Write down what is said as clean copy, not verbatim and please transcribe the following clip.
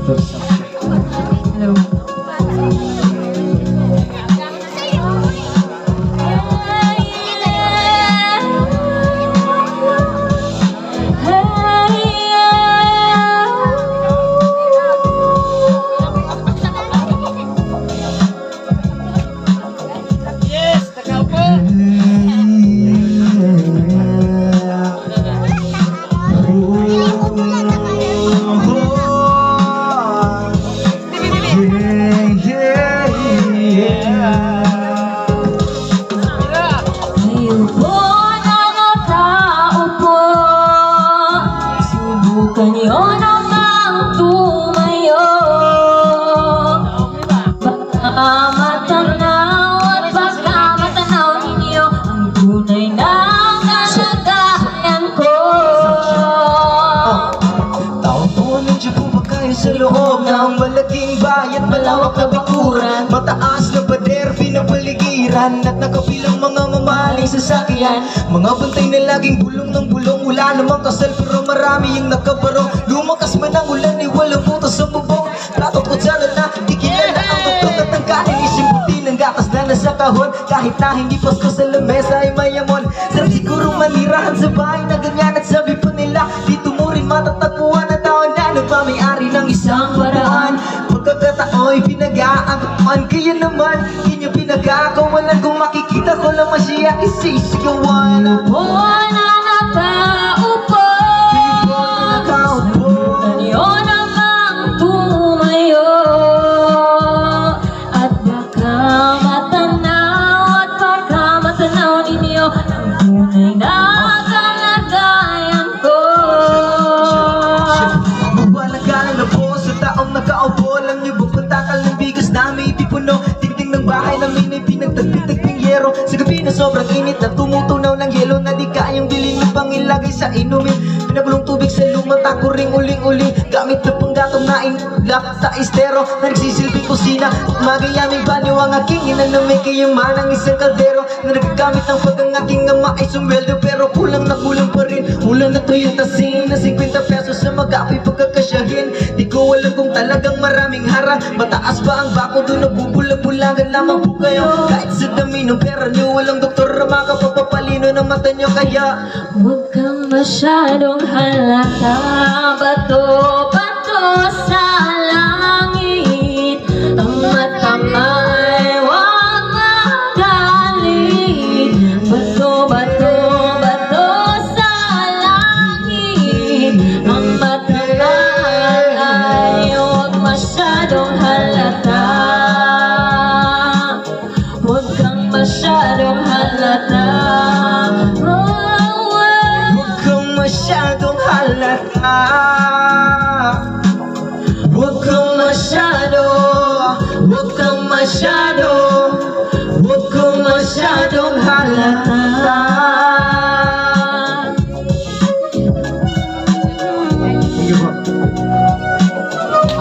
Hello. Kanyo namang tumayo, baka matanaw at baka matanaw ninyo ang tunay na kalagayan ko. Taon-taon nandiyo po ba kayo sa loob ng malaking bayan, malawak na bakuran, mataas na pader, pinapaligiran at nakapilang mga mamahaling sasakyan, mga bantay na laging bulong ng bulong. Wala namang kasal pero marami yung nakabarong. Lumakas man ang ulan ay walang butas sa bubong. Plato ko sana na ikilala ang tugtog at ang kain isang puti ng gatas na nasa kahon. Kahit na hindi pasko sa lamesa ay mayamon. Sarap siguro manirahan sa bahay na ganyan at sabi pa nila dito mo rin matatagpuan ang tao na nagmamayari ng isang paraan. Pagkakatao'y pinag-aagapan, kaya naman inyo pinag-aagawalan. Kung makikita ko lang masya isisigawan. Nakaupo, kanyo namang tumayo, at baka matanaw ninyo ang tunay na kalagayan ko. Mabalagalan na po sa taong nakaupo. Alam niyo ba pantakal ng bigas na may pipuno? Tingting ng bahay namin ay pinagtagping yero. Sa gabi na sobrang init na tumutunaw ng yelo na di kayang bilhin upang ilagay sa inumin. Pinagulong tubig sa lumata ko ring uling-uling gamit na panggatong na inlap sa estero na nagsisilbing kusina. Magayaming banyo ang aking ina na may kayaman ang isang kaldero na nagagamit ng pag ang aking ama ay sumweldo pero kulang na kulang pa rin. Ulan na tuyong tasin na 50 pesos na mag-apoy pagkakasyahin. Di ko alam kung talagang maraming harang. Mataas ba ang bako doon nagbubulag-bulagan lamang po kayo? Kahit sa dami ng pera nyo walang doktor na makapapapalino ng mata nyo. Kaya huwag kang masyadong halata, bato-bato sa langit. Ang mata ay huwag magalit. Bato-bato, bato sa langit. Ang mata ay huwag masyadong halata. Huwag kang masyadong halata. masyadong halata. Huwag kang masyado, huwag kang masyado, huwag kang masyadong halata.